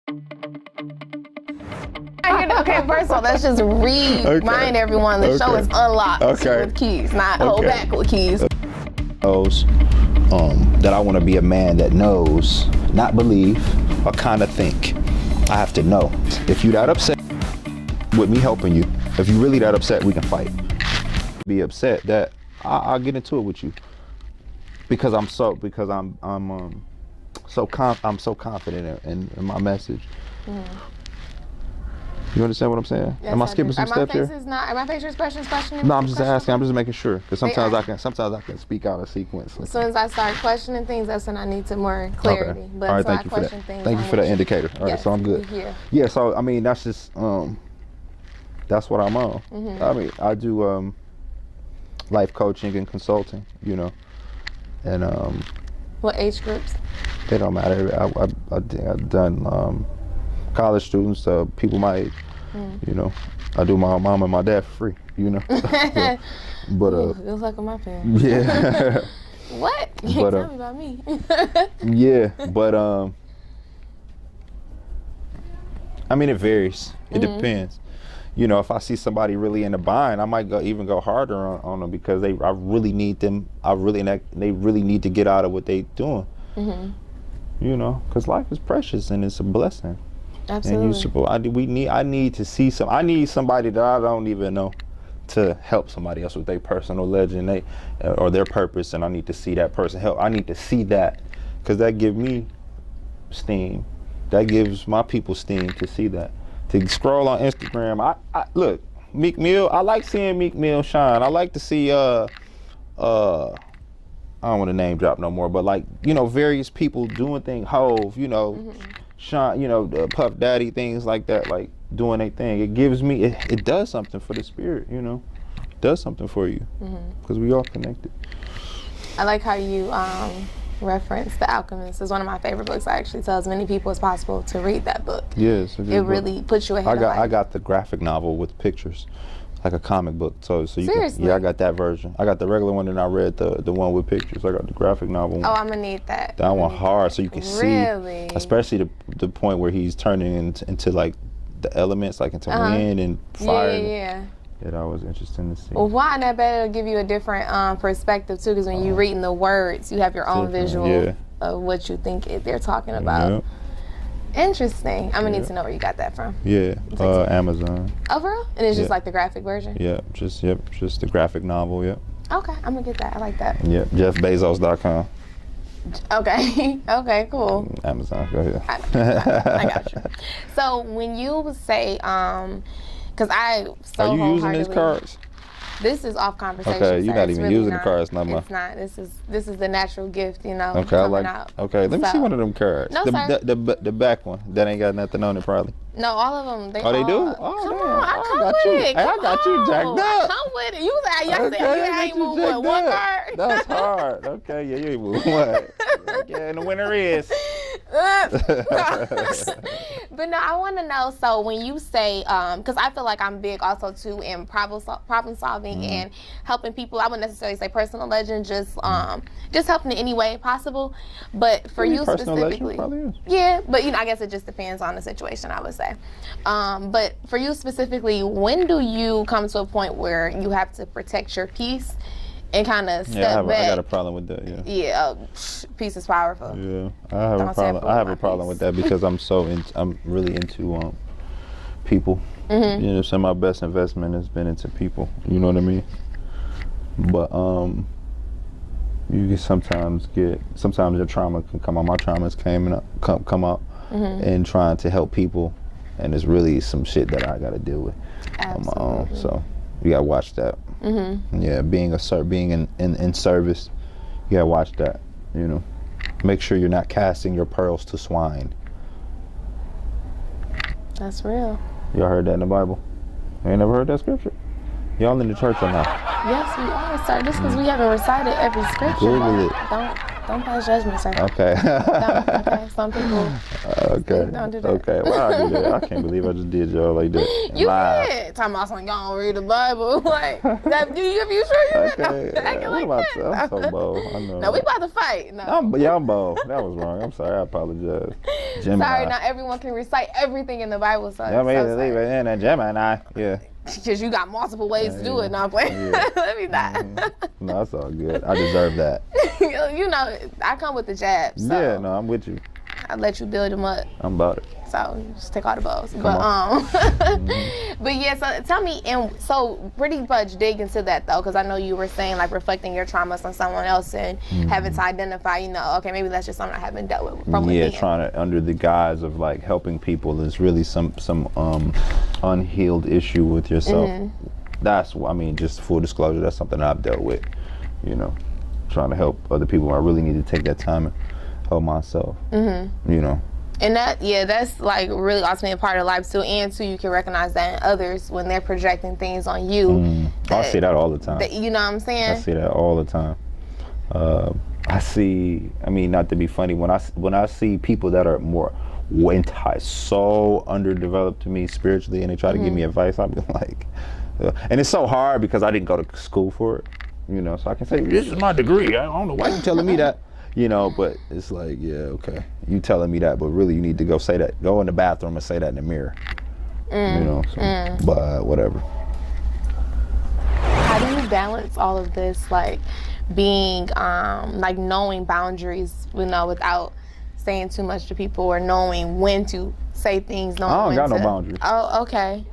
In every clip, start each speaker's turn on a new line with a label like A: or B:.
A: Okay, first of all, let's just remind everyone the show is unlocked with keys, not hold back with keys.
B: That I want to be a man that knows, not believe, or kind of think. I have to know. If you're that upset with me helping you, if you're really that upset, we can fight. Be upset that I'll get into it with you because I'm so confident in my message. You understand what I'm saying?
A: Yes,
B: Am I skipping some steps here?
A: Am my face questioning?
B: No, I'm just asking. I'm just making sure because sometimes I can speak out of sequence.
A: As soon as I start questioning things, that's when I need some more clarity.
B: Okay.
A: But
B: all right, thank you for that. Thank you for that indicator. All right, so I'm good. Yeah. So I mean, that's just that's what I'm on. I mean, I do life coaching and consulting, and
A: what age groups?
B: They don't matter. I've done college students, people my age. I do my mom and my dad for free. But
A: feels like my parents.
B: Yeah.
A: What? You can't tell me about me.
B: Yeah, but I mean, it varies. It depends. If I see somebody really in a bind, I might even go harder on them because I really need them. They really need to get out of what they doing. Because life is precious and it's a blessing.
A: Absolutely.
B: I need to see I need somebody that I don't even know to help somebody else with their personal legend, or their purpose, and I need to see that person help. I need to see that because that gives me steam. That gives my people steam to see that. To scroll on Instagram, I look, Meek Mill. I like seeing Meek Mill shine. I like to see I don't want to name drop no more, but various people doing things. Hove, Sean, Puff Daddy, things like that, like doing their thing. It gives me, it does something for the spirit, it does something for you because we all connected.
A: I like how you reference The Alchemist. It's one of my favorite books. I actually tell as many people as possible to read that book.
B: Yes,
A: it really puts you ahead of life.
B: I got the graphic novel with pictures, like a comic book. So you
A: Seriously?
B: I got that version. I got the regular one and I read the one with pictures. I got the graphic novel one.
A: Oh, I'm gonna need that.
B: That one hard so you can see, especially the point where he's turning into like the elements, like into wind and fire.
A: Yeah.
B: Yeah, that was interesting to see.
A: Well, why not better to give you a different perspective too? Because when you're reading the words, you have your own visual of what you think they're talking about. Interesting. I'm gonna need to know where you got that from.
B: Yeah, Amazon.
A: Oh, for real? And it's just like the graphic version?
B: Yeah, just the graphic novel. Yep.
A: Okay, I'm gonna get that. I like that.
B: Yep, JeffBezos.com.
A: Okay. Okay, cool.
B: Amazon. Go ahead.
A: I got you. So when you say, because I so
B: are you using these cards?
A: This is off conversation.
B: Okay, you're not even
A: really
B: using the cards no more.
A: It's not. This is the natural gift,
B: Okay, I like.
A: Out.
B: Okay, let me see one of them cards.
A: No,
B: the back one that ain't got nothing on it, probably.
A: No, all of them.
B: They do?
A: Oh, come on, I come with it.
B: Hey, I got you jacked up.
A: I come with it. You said yesterday you ain't moved one card.
B: That's hard. Okay, yeah, you ain't moved one. Yeah, and the winner is.
A: But no, I want to know. So when you say, because I feel like I'm big also too in problem solving and helping people. I wouldn't necessarily say personal legend, just helping in any way possible. But for you specifically, yeah. But I guess it just depends on the situation, I would say. But for you specifically, when do you come to a point where you have to protect your peace and kind of step back?
B: I got a problem with that.
A: Yeah. Peace is powerful.
B: Yeah, I have a problem with that because I'm really into people. So my best investment has been into people. You know what I mean? But you can sometimes your trauma can come out. My traumas come out and trying to help people, and it's really some shit that I got to deal with on my own. So you gotta watch that. Yeah, being in service, you gotta watch that. Make sure you're not casting your pearls to swine.
A: That's real.
B: Y'all heard that in the Bible? You ain't never heard that scripture? Y'all in the church or not?
A: Yes, we are, sir. Just because we haven't recited every scripture.
B: Google it.
A: Don't pass judgment, sir.
B: Okay.
A: Don't, okay. Some people.
B: Okay.
A: Don't do that.
B: Okay. Why I do that? I can't believe I just did y'all like that.
A: You did. Talking about something, y'all don't read the Bible. Like, that, you sure you
B: Okay.
A: acting like
B: I'm
A: that?
B: so bold. I know.
A: No, we about to fight. No.
B: I'm bold. That was wrong. I'm sorry. I apologize. Gemini.
A: Sorry, not everyone can recite everything in the Bible. So
B: Yeah, maybe leave it in that Gemini. Yeah.
A: Because you got multiple ways to do it. No, I'm playing. Let me not.
B: No, that's all good. I deserve that.
A: You know, I come with the jabs. So
B: Yeah, no, I'm with you.
A: I let you build them up.
B: I'm about it.
A: So just take all the bows.
B: Come
A: But yeah, so tell me, and so pretty much dig into that though, because I know you were saying like reflecting your traumas on someone else and having to identify, you know, okay, maybe that's just something I haven't dealt with from within.
B: Trying to, under the guise of like helping people, there's really some unhealed issue with yourself. That's, I mean, just full disclosure, that's something I've dealt with, you know, trying to help other people. I really need to take that time and help myself, you know.
A: And that, yeah, that's like really ultimately a part of life too. And too, you can recognize that in others when they're projecting things on you.
B: I see that all the time.
A: You know what I'm saying?
B: I see that all the time. I see, I mean, not to be funny, when I see people that are more so underdeveloped to me spiritually and they try to give me advice, I'm like, and it's so hard because I didn't go to school for it, you know, so I can say, this is my degree. I don't know why you're telling me that. You know, but it's like, yeah, okay. You telling me that, but really you need to go say that. Go in the bathroom and say that in the mirror. You know, so, but whatever.
A: How do you balance all of this, like being, like knowing boundaries, you know, without saying too much to people or knowing when to say things, knowing
B: I don't
A: when
B: got
A: to...
B: no boundaries.
A: Oh, okay.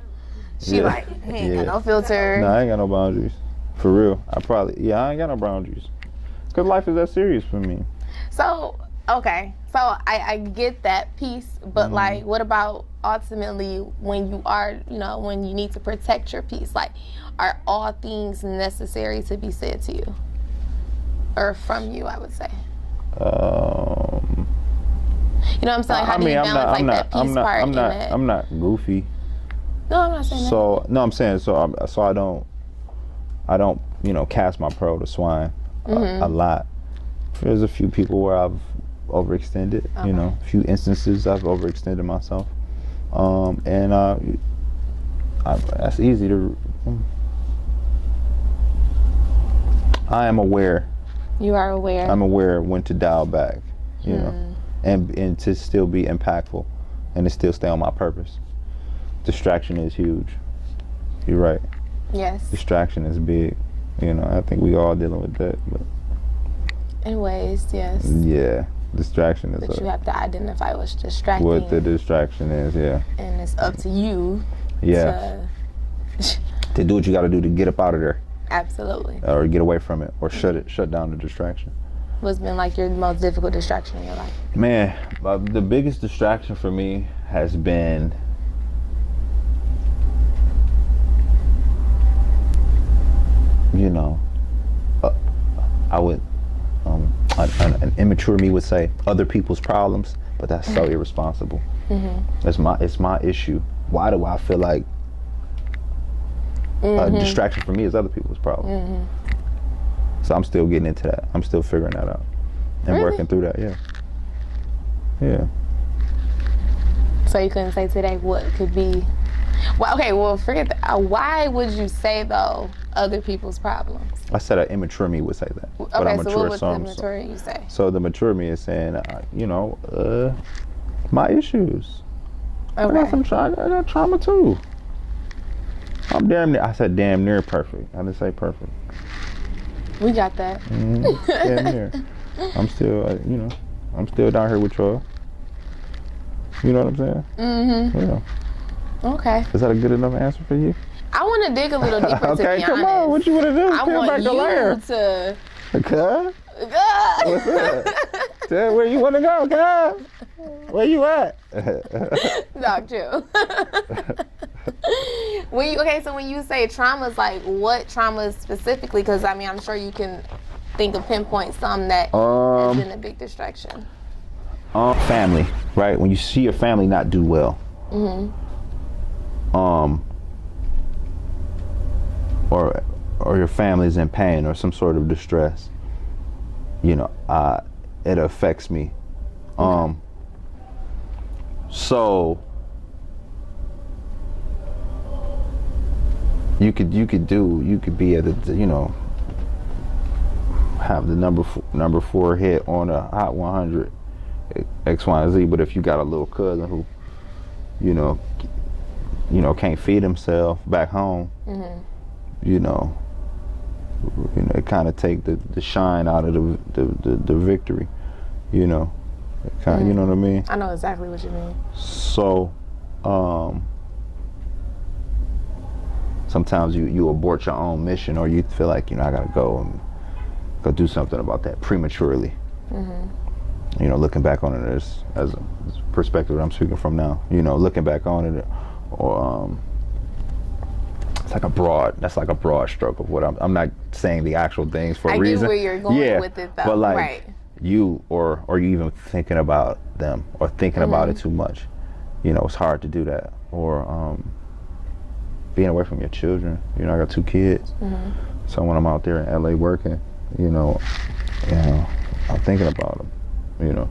A: She like, he ain't got no filter.
B: No, I ain't got no boundaries. For real. I ain't got no boundaries. Because life is that serious for me.
A: So, okay. So I get that piece, but like, what about ultimately when you are, you know, when you need to protect your peace? Like, are all things necessary to be said to you? Or from you, I would say.
B: You know
A: what I'm saying? How do you balance that peace part in that?
B: I'm not goofy.
A: No, I'm not saying that.
B: So, no, I'm saying, so I don't, you know, cast my pearl to swine a lot. There's a few people where I've overextended, you know, a few instances I've overextended myself. That's easy to, I am aware.
A: You are aware.
B: I'm aware when to dial back, you know, and to still be impactful and to still stay on my purpose. Distraction is huge. You're right.
A: Yes.
B: Distraction is big. You know, I think we all dealing with that, but.
A: In ways, yes.
B: Yeah, distraction is.
A: But you have to identify what's distracting.
B: What the distraction is, yeah.
A: And it's up to you.
B: Yeah. To do what you got to do to get up out of there.
A: Absolutely.
B: Or get away from it, or shut down the distraction.
A: What's been like your most difficult distraction in your life?
B: Man, the biggest distraction for me has been. You know, I would. An immature me would say other people's problems, but that's so irresponsible. It's my issue. Why do I feel like a distraction for me is other people's problem? So I'm still getting into that. I'm still figuring that out and working through that. Yeah.
A: So you couldn't say today what could be. Well, okay. Well, forget that. Why would you say though other people's problems?
B: I said an immature me would say that.
A: Okay,
B: but I'm
A: so
B: mature,
A: what would the mature you say?
B: So the mature me is saying, you know, my issues.
A: Okay.
B: I got trauma too. I'm damn near. I said damn near perfect. I didn't say perfect.
A: We got that.
B: Damn near. I'm still, you know, I'm still down here with y'all. You know what I'm saying? Yeah.
A: Okay.
B: Is that a good enough answer for you?
A: I want to dig a little deeper.
B: Okay,
A: to be
B: come
A: honest.
B: on. What you want to do?
A: I
B: Peel
A: want
B: back the layer.
A: to.
B: Okay. What's up? Tell where you want to go, guys. Where you at?
A: Dog, chill. So when you say traumas, like what traumas specifically? Because I mean, I'm sure you can think of pinpoint some that has been a big distraction.
B: Family, right? When you see your family not do well, or your family's in pain or some sort of distress, you know, it affects me. So you could be at the, you know, have the number 4 hit on a Hot 100 X, Y, and Z, but if you got a little cousin who, you know, can't feed himself back home, you know, it kind of take the shine out of the victory, you know. Kind of, you know what I mean?
A: I know exactly what you mean.
B: So, sometimes you abort your own mission, or you feel like, you know, I gotta go do something about that prematurely. You know, looking back on it as a perspective that I'm speaking from now. You know, looking back on it, or that's like a broad stroke of what I'm not saying the actual things for a reason.
A: I get where you're going with it, though.
B: But like you, or you even thinking about them, or thinking about it too much. You know, it's hard to do that. Or being away from your children. You know, I got 2 kids. So when I'm out there in LA working, you know, I'm thinking about them. You know.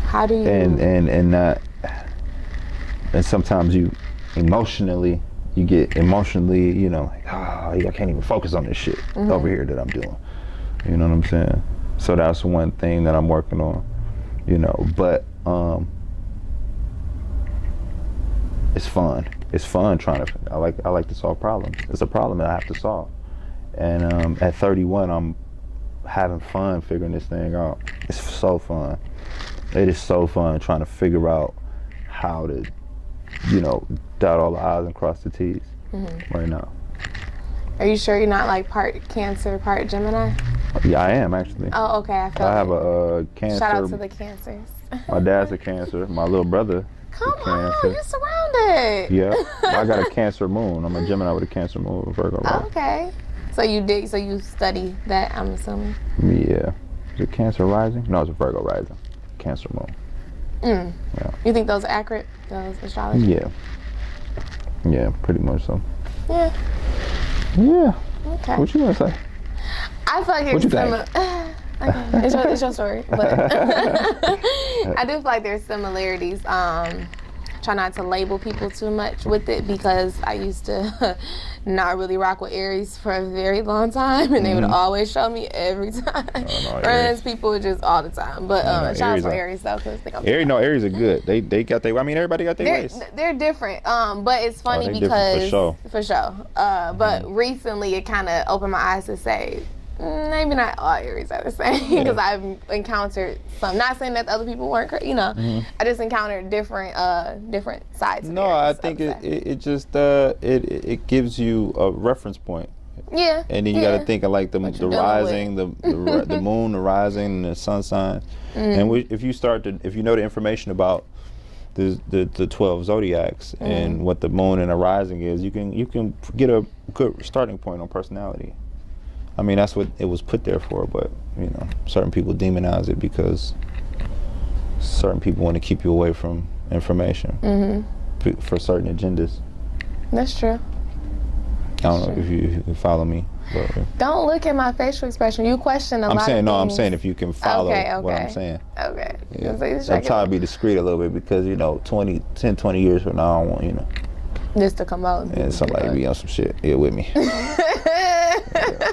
A: How do you?
B: And that, and sometimes you get emotionally, you know, like, I can't even focus on this shit over here that I'm doing. You know what I'm saying? So that's one thing that I'm working on, you know. But it's fun. It's fun trying to. I like to solve problems. It's a problem that I have to solve. And at 31, I'm having fun figuring this thing out. It's so fun. It is so fun trying to figure out how to, you know, dot all the I's and cross the T's right now.
A: Are you sure you're not like part Cancer, part Gemini?
B: Yeah, I am actually.
A: Oh, okay. I
B: have a Cancer.
A: Shout out to the Cancers.
B: My dad's a Cancer. My little brother.
A: Come on, you're surrounded.
B: Yeah, I got a Cancer moon. I'm a Gemini with a Cancer moon, Virgo rising.
A: Okay. So you study that, I'm assuming?
B: Yeah. Is it Cancer rising? No, it's a Virgo rising. Cancer moon. Yeah.
A: You think those are accurate, those astrology?
B: Yeah. Yeah, pretty much so.
A: Yeah.
B: Yeah.
A: Okay.
B: What you gonna say?
A: I feel like it's similar. Okay, it's your story. But I do feel like there's similarities. Try not to label people too much with it, because I used to not really rock with Aries for a very long time, and they would always show me every time. Friends, people, just all the time. But shout out to Aries though, because
B: Aries are good. They got their. I mean, everybody got their ways.
A: They're different. But it's funny because for sure. But recently it kind of opened my eyes to say, maybe not all Aries are the same, because I've encountered some. Not saying that the other people weren't, you know. I just encountered different sides.
B: No, Aries, I think it just it gives you a reference point.
A: Yeah.
B: And then you got to think of like the rising, the moon, the rising, and the sun sign. And if you know the information about the 12 zodiacs and what the moon and the rising is, you can get a good starting point on personality. I mean, that's what it was put there for, but, you know, certain people demonize it because certain people want to keep you away from information for certain agendas.
A: That's true.
B: I don't know if you can follow me. But,
A: don't look at my facial expression. You question a lot of things.
B: I'm saying if you can follow what I'm saying.
A: Okay.
B: Yeah. I'm trying to be discreet a little bit because, you know, 10, 20 years from now, I don't want, you know.
A: Just to come out.
B: And somebody be on some shit here with me.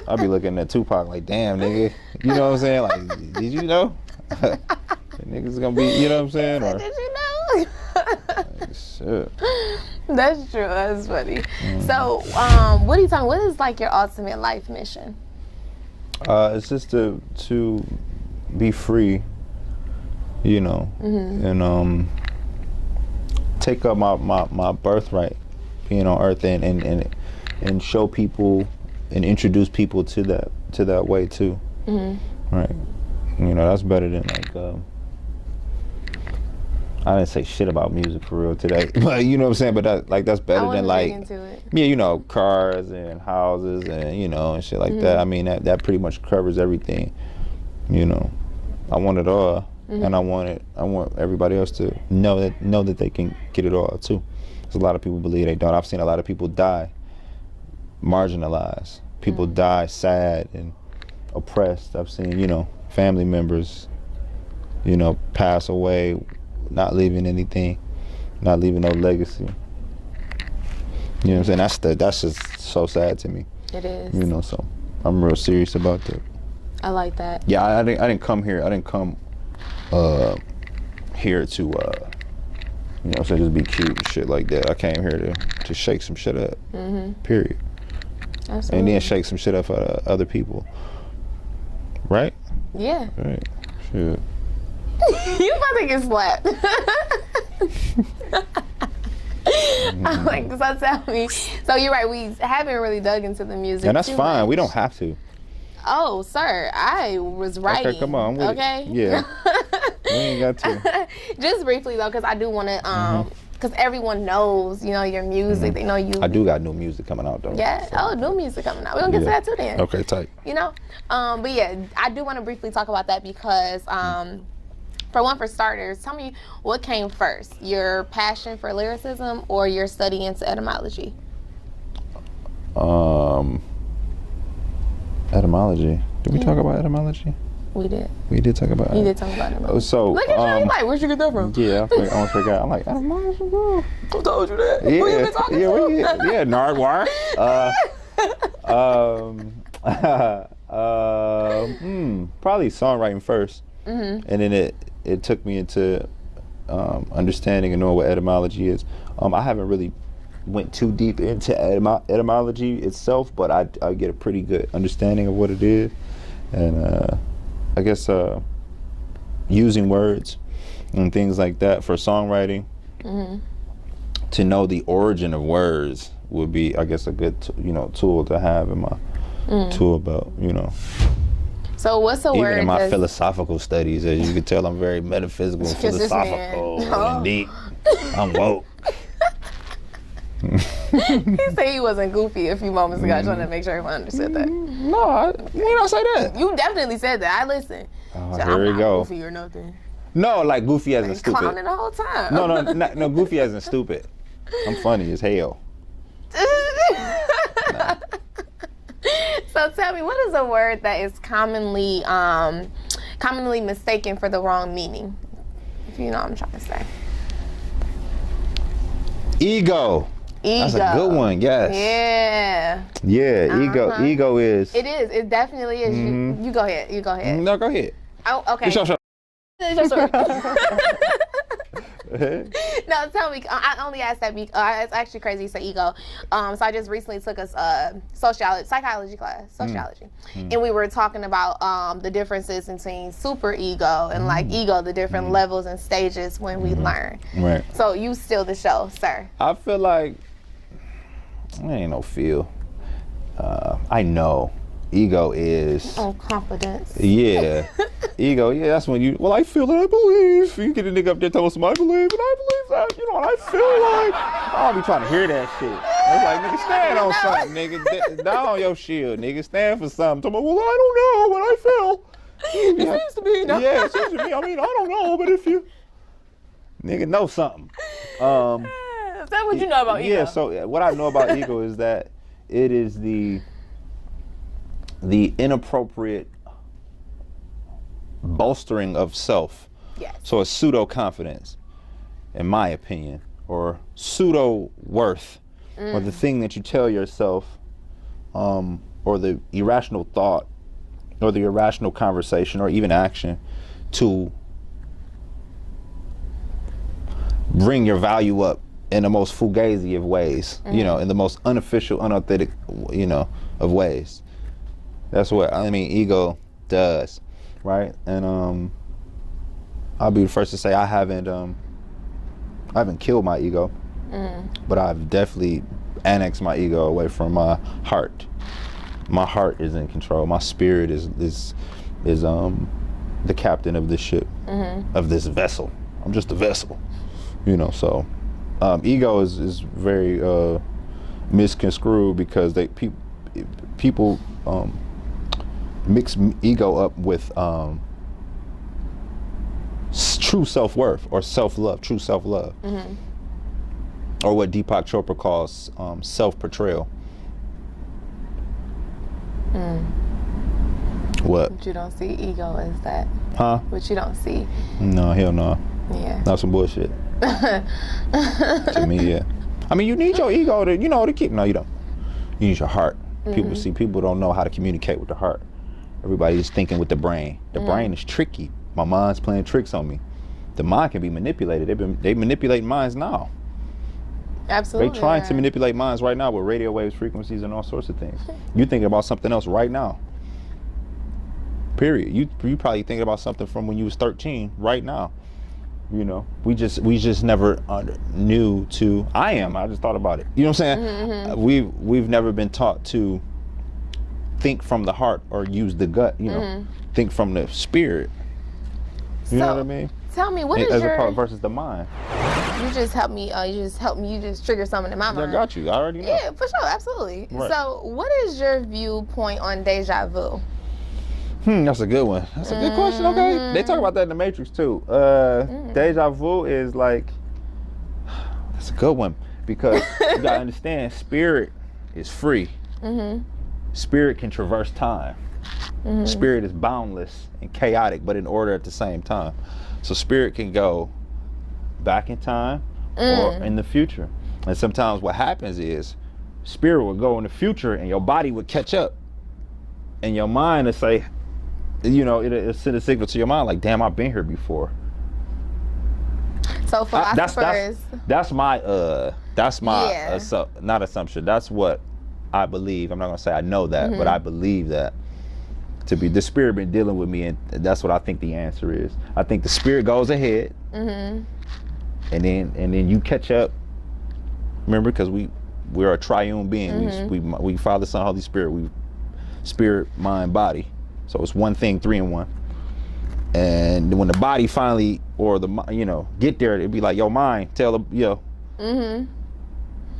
B: I'll be looking at Tupac like, damn, nigga. You know what I'm saying? Like, did you know? Niggas gonna be, you know what I'm saying? Or,
A: did you know?
B: Like, shit.
A: That's true. That's funny. So, what are you talking? What is like your ultimate life mission?
B: It's just to be free, you know, and take up my birthright, being on Earth, and show people and introduce people to that way too. Right? You know, that's better than like. I didn't say shit about music for real today, but you know what I'm saying. But that's better than like, yeah, you know, cars and houses and you know and shit like that. I mean that pretty much covers everything. You know, I want it all, and I want everybody else to know that they can get it all too. Because a lot of people believe they don't. I've seen a lot of people die, marginalized. People die sad and oppressed. I've seen, you know, family members, you know, pass away, not leaving anything, not leaving no legacy. You know what I'm saying? That's just so sad to me.
A: It is.
B: You know, so I'm real serious about that.
A: I like that.
B: Yeah, I didn't come here. I didn't come here to, you know, so just be cute and shit like that. I came here to shake some shit up. Period.
A: Absolutely.
B: And then shake some shit up for other people. Right?
A: Yeah.
B: Right. Shit.
A: You about to get slapped. I'm like, so tell me. So you're right. We haven't really dug into the music.
B: And that's
A: too
B: fine.
A: much.
B: We don't have to.
A: Oh, sir, I was writing.
B: Okay, come on. I'm with
A: okay.
B: It. Yeah. We ain't got to.
A: Just briefly though, because I do want to. Because everyone knows, you know, your music. They know you.
B: I do got new music coming out though.
A: Yeah.
B: So.
A: Oh, new music coming out. We're gonna get to that too then.
B: Okay, tight.
A: You know, but yeah, I do want to briefly talk about that because, for starters, tell me what came first: your passion for lyricism or your study into etymology?
B: Etymology. Did we talk about etymology?
A: We did.
B: We did talk about it.
A: You did talk about etymology.
B: So,
A: look at you, like, where'd you get that from?
B: Yeah, I almost forgot. I'm like, etymology, bro.
A: Who told you that?
B: Yeah,
A: Who you been talking to?
B: yeah, Nardwar. Probably songwriting first, and then it took me into understanding and knowing what etymology is. I haven't really went too deep into etymology itself, but I get a pretty good understanding of what it is, and I guess using words and things like that for songwriting. To know the origin of words would be, I guess, a good tool to have in my tool belt. You know.
A: So what's a word?
B: Even in my philosophical studies, as you can tell, I'm very metaphysical, philosophical, and deep. I'm woke.
A: He said he wasn't goofy a few moments ago. I just wanted to make sure everyone understood that.
B: No, you don't say that.
A: You definitely said that. I listened.
B: Oh,
A: so
B: here we go.
A: Goofy or nothing.
B: No, like goofy as in stupid.
A: Clowning the whole time.
B: No, goofy as in stupid. I'm funny as hell. Nah.
A: So tell me, what is a word that is commonly mistaken for the wrong meaning? If you know what I'm trying to say.
B: Ego. That's a good one. Yes. Yeah. Ego is.
A: It is. It definitely is. You go ahead. You go ahead.
B: No, go ahead.
A: Oh, okay.
B: It's your show.
A: No, tell me. I only asked that because it's actually crazy you say ego. So I just recently took a psychology class, sociology, and we were talking about the differences between super ego and like ego, the different levels and stages when we learn.
B: Right.
A: So you steal the show, sir.
B: I feel like I ain't no feel. I know. Ego is...
A: Oh, confidence.
B: Yeah. Ego, yeah, that's when you... Well, I feel and I believe. You get a nigga up there telling some, I believe and I believe that. You know, and I feel like... I don't be trying to hear that shit. It's like, nigga, stand on something, nigga. Down on your shield, nigga. Stand for something. Talking about, well, I don't know what I feel.
A: It seems to be. No.
B: Yeah, it seems to me. I mean, I don't know, but if you... Nigga, know something.
A: Is that what you know about ego?
B: Yeah, so what I know about ego is that it is the inappropriate bolstering of self.
A: Yes.
B: So a pseudo confidence, in my opinion, or pseudo worth, or the thing that you tell yourself, or the irrational thought, or the irrational conversation, or even action, to bring your value up in the most fugazi of ways, you know, in the most unofficial, unauthentic, you know, of ways. That's what I mean ego does, right? And I'll be the first to say I haven't killed my ego, but I've definitely annexed my ego away from my heart. My heart is in control. My spirit is the captain of this ship, of this vessel. I'm just a vessel, you know. So ego is very misconstrued because people mix ego up with true self-worth or self-love, true self-love, or what Deepak Chopra calls self-portrayal. What?
A: What you don't see ego is that.
B: Huh?
A: What you don't see.
B: No, hell no.
A: Yeah.
B: Not some bullshit. To me, yeah. I mean, you need your ego to, to keep. No, you don't. You need your heart. People don't know how to communicate with the heart. Everybody's thinking with the brain. The brain is tricky. My mind's playing tricks on me. The mind can be manipulated. They manipulate minds now.
A: Absolutely.
B: They're trying to manipulate minds right now with radio waves, frequencies, and all sorts of things. You're thinking about something else right now. Period. You probably thinking about something from when you was 13 right now. We just never knew to. I just thought about it. You know what I'm saying? We've never been taught to think from the heart or use the gut. Think from the spirit. You know what I mean?
A: Tell me, what is
B: as opposed versus the mind.
A: You just helped me. You just trigger something in my mind.
B: I got you. I already know.
A: Yeah, for sure, absolutely. Right. So, what is your viewpoint on deja vu?
B: That's a good one. That's a good question. Okay, they talk about that in the Matrix too. Deja vu is like, that's a good one because you gotta understand, spirit is free. Spirit can traverse time. Spirit is boundless and chaotic, but in order at the same time. So spirit can go back in time or in the future. And sometimes what happens is spirit will go in the future and your body would catch up, and your mind will say, it'll send a signal to your mind like, damn, I've been here before.
A: So philosophers.
B: That's my not assumption. That's what I believe. I'm not gonna say I know that, but I believe that to be the spirit been dealing with me, and that's what I think the answer is. I think the spirit goes ahead, and then you catch up. Remember, because we're a triune being. We Father, Son, Holy Spirit. We spirit, mind, body. So it's one thing, 3 in 1. And when the body finally, or get there, it'd be like, yo, mind, tell the,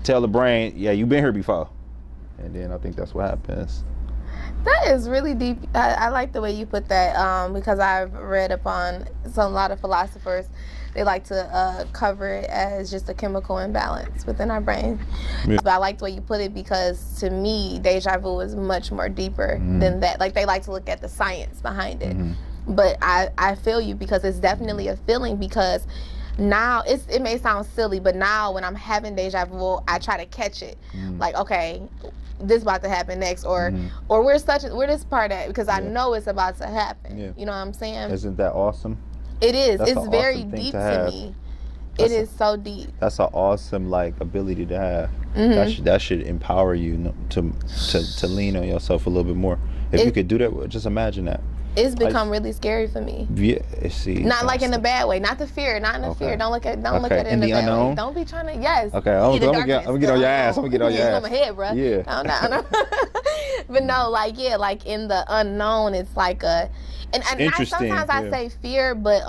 B: tell the brain, yeah, you've been here before. And then I think that's what happens.
A: That is really deep. I like the way you put that because I've read upon a lot of philosophers. They like to cover it as just a chemical imbalance within our brain. Yeah. But I like the way you put it because to me, deja vu is much more deeper than that. Like they like to look at the science behind it. But I feel you because it's definitely a feeling because now it may sound silly, but now when I'm having deja vu, I try to catch it. Like, okay, this about to happen next, or we're this part at because I know it's about to happen. Yeah. You know what I'm saying?
B: Isn't that awesome?
A: It is. It's very deep to me. It is so deep.
B: That's an awesome ability to have. That should empower you to lean on yourself a little bit more. If you could do that, just imagine that.
A: It's become really scary for me.
B: Yeah, see.
A: Not like in a bad way. Not the fear. Not in the fear. Don't look at it in the bad
B: unknown
A: way. Don't be trying to. Yes.
B: Okay. I'm gonna get on your ass. I'm gonna get on your ass.
A: On my head, bro.
B: Yeah.
A: No. But no, like in the unknown, it's like a. And sometimes I say fear, but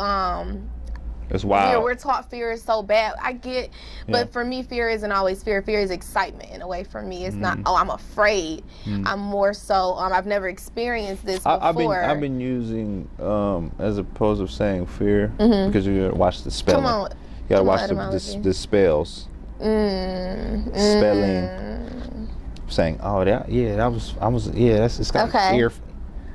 B: it's wild.
A: We're taught fear is so bad. I get, but for me, fear isn't always fear. Fear is excitement in a way. For me, it's not. Oh, I'm afraid. I'm more so. I've never experienced this before.
B: I've been using as opposed to saying fear because you gotta watch the spelling.
A: Come on,
B: you gotta watch the spells. Spelling. Saying, oh, it's got fear.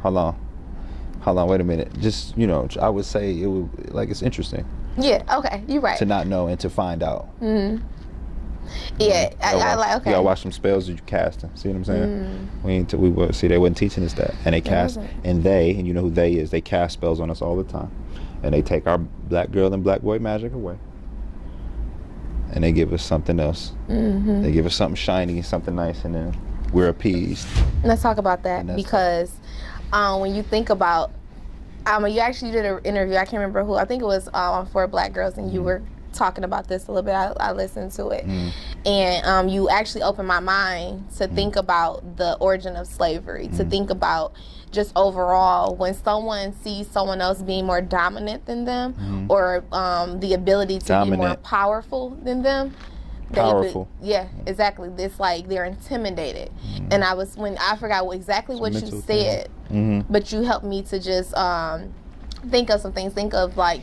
B: Hold on, wait a minute. Just, I would say it would, it's interesting.
A: Yeah, okay, you're right.
B: To not know and to find out.
A: Yeah, I like, okay.
B: You gotta watch some spells that you cast them. See what I'm saying? They wasn't teaching us that. And they cast, and you know who they is, they cast spells on us all the time. And they take our black girl and black boy magic away. And they give us something else. They give us something shiny, something nice, and then we're appeased.
A: Let's talk about that because when you think about, you actually did an interview, I can't remember who, I think it was for Black Girls, and you were talking about this a little bit. I listened to it. And you actually opened my mind to think about the origin of slavery, to think about just overall when someone sees someone else being more dominant than them or the ability to be more powerful than them. Yeah, exactly. It's like they're intimidated. And I forgot exactly what you said, but you helped me to just think of some things. Think of like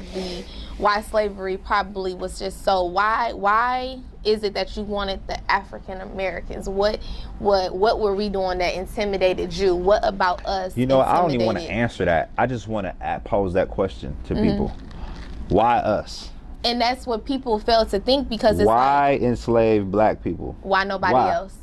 A: why slavery probably was just so. Why is it that you wanted the African Americans? What were we doing that intimidated you? What about us?
B: You know, I don't even want to answer that. I just want to pose that question to people. Why us?
A: And that's what people fail to think, because it's
B: why enslave black people?
A: Why nobody else?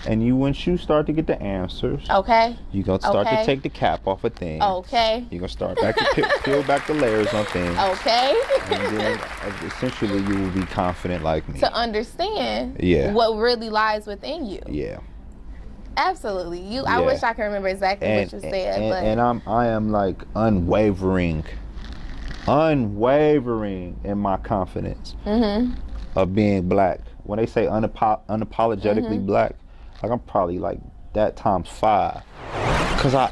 B: And once you start to get the answers,
A: okay,
B: you're going to start to take the cap off of things.
A: Okay.
B: You're going to start back to peel back the layers on things.
A: Okay.
B: And then essentially you will be confident like me.
A: To understand what really lies within you.
B: Yeah.
A: Absolutely. I wish I could remember exactly what you said.
B: And I am like unwavering in my confidence of being black. When they say unapologetically black, like I'm probably like that times 5. Cause I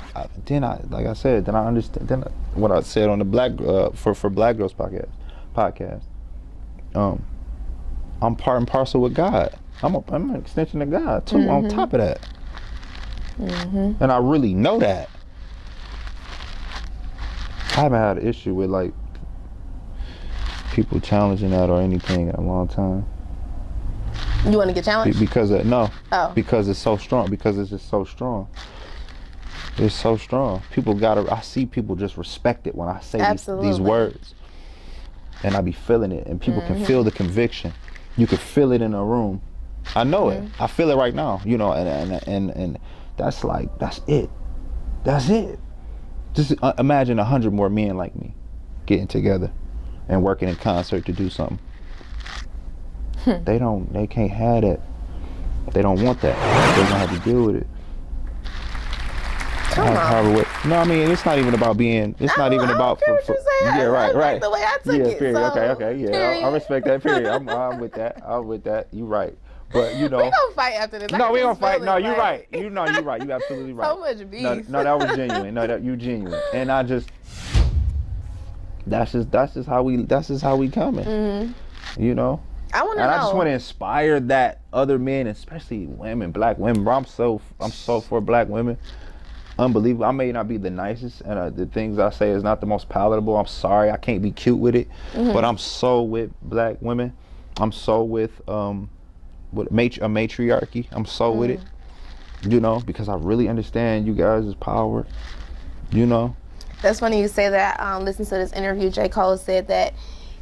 B: like I said, then I understand. Then what I said on the Black for Black Girls podcast. I'm part and parcel with God. I'm an extension of God too. On top of that, and I really know that. I haven't had an issue with like people challenging that or anything in a long time.
A: You want to get challenged?
B: Because because it's so strong. Because it's just so strong. It's so strong. I see people just respect it when I say these words, and I be feeling it, and people can feel the conviction. You can feel it in a room. I know it. I feel it right now. You know, and that's it. That's it. Just imagine 100 more men like me getting together and working in concert to do something. They can't have that. They don't want that. They don't have to deal with it.
A: Come on.
B: No, I mean, it's not even about being, it's not even about,
A: yeah, right. Like the way I took it.
B: Period.
A: So,
B: Okay, yeah. I respect that, period. I'm with that. You right. But, you know.
A: We gonna fight after this.
B: No, we gonna fight. No, you're right. You're right. You're absolutely right.
A: So much beef.
B: No, that was genuine. No, you genuine. And I just, that's just how we coming. You know?
A: I want to know.
B: I just want to inspire that other men, especially women, black women. I'm so for black women. Unbelievable. I may not be the nicest, and the things I say is not the most palatable. I'm sorry, I can't be cute with it, but I'm so with black women. I'm so with a matriarchy. I'm so with it, you know, because I really understand you guys' power, you know.
A: That's funny you say that. Listen to this interview. J. Cole said that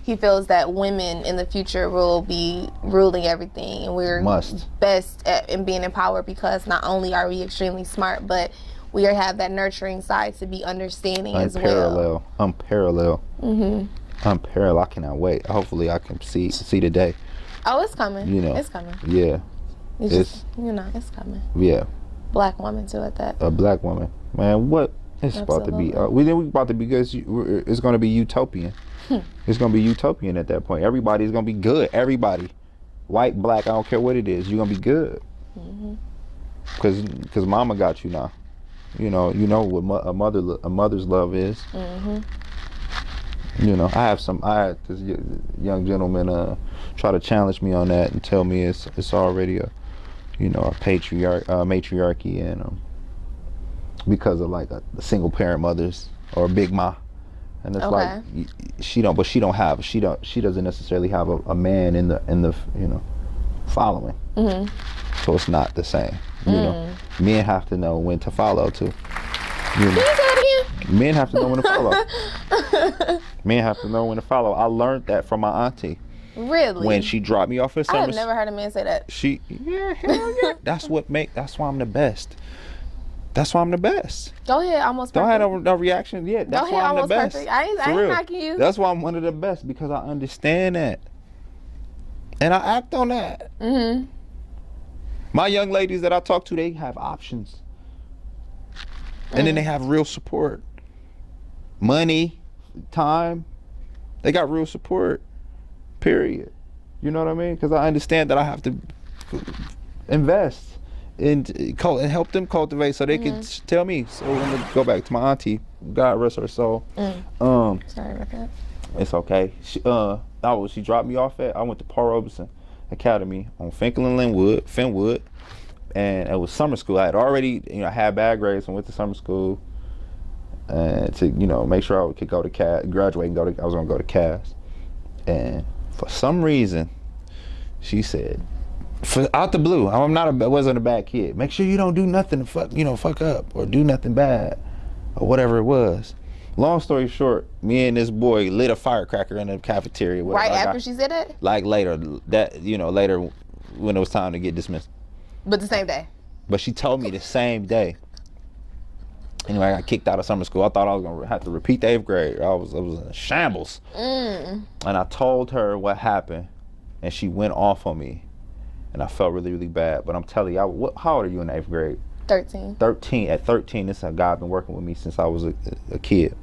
A: he feels that women in the future will be ruling everything, and we're best in being in power because not only are we extremely smart, but we have that nurturing side to be understanding as well.
B: Unparalleled. Unparalleled. I cannot wait. Hopefully I can see the day.
A: Oh, it's coming. You know. It's coming.
B: Yeah.
A: It's it's coming.
B: Yeah.
A: Black woman too at that.
B: A black woman. Man, what? It's about to be, we about to be good. It's going to be utopian. It's going to be utopian at that point. Everybody's going to be good. Everybody. White, black, I don't care what it is. You're going to be good. Because mama got you now. You know what a mother's love is. You know, I had this young gentleman try to challenge me on that and tell me it's already a matriarchy, and because of like a single parent mothers or a big ma, and it's like she doesn't necessarily have a man in the following. So it's not the same. You know, men have to know when to follow too. You know? Can you say that again? Men have to know when to follow. Men have to know when to follow. I learned that from my auntie.
A: Really?
B: When she dropped me off at summer.
A: I have never heard a man say that.
B: Hell yeah. That's why I'm the best. That's why I'm the best.
A: Go ahead, almost perfect.
B: Don't have no reaction yet. That's why I'm the best.
A: Perfect. I ain't knocking you.
B: That's why I'm one of the best, because I understand that. And I act on that. My young ladies that I talk to, they have options. And then they have real support. Money, time. They got real support. Period. You know what I mean? Because I understand that I have to invest and help them cultivate so they can tell me. So I'm going to go back to my auntie. God rest her soul.
A: Sorry about that.
B: It's okay. She dropped me off at, I went to Paul Robeson Academy on Finwood, and it was summer school. I had already, had bad grades and went to summer school. and to make sure I could go to graduate and I was gonna go to CAS. And for some reason, she said, out the blue, I wasn't a bad kid. Make sure you don't do nothing to fuck up or do nothing bad or whatever it was. Long story short, me and this boy lit a firecracker in the cafeteria.
A: Right after she said it?
B: Like later, later when it was time to get dismissed.
A: But the same day? But
B: she told me the same day. Anyway, I got kicked out of summer school. I thought I was gonna have to repeat the 8th grade. I was in shambles. And I told her what happened, and she went off on me, and I felt really, really bad. But I'm telling you, how old are you in the 8th grade?
A: 13.
B: 13. At 13, this is a guy been working with me since I was a kid.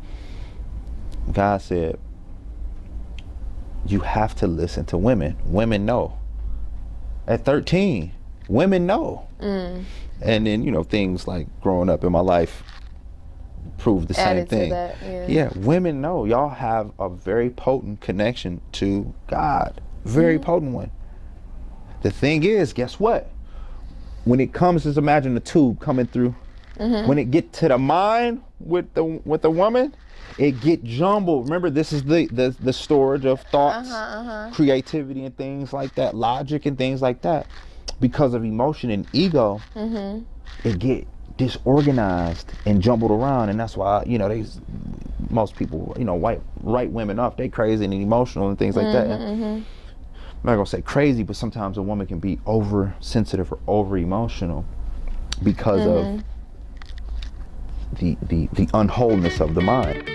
B: God said, you have to listen to women. Women know. At 13, women know. And then, things like growing up in my life prove the same thing. Yeah, women know. Y'all have a very potent connection to God. Very potent one. The thing is, guess what? When it comes, just imagine the tube coming through. When it get to the mind with the woman, it get jumbled. Remember, this is the storage of thoughts, creativity and things like that, logic and things like that. Because of emotion and ego, it get disorganized and jumbled around, and that's why most people write women off. They crazy and emotional and things like that. I'm not gonna say crazy, but sometimes a woman can be oversensitive or over emotional because of the unwholeness of the mind.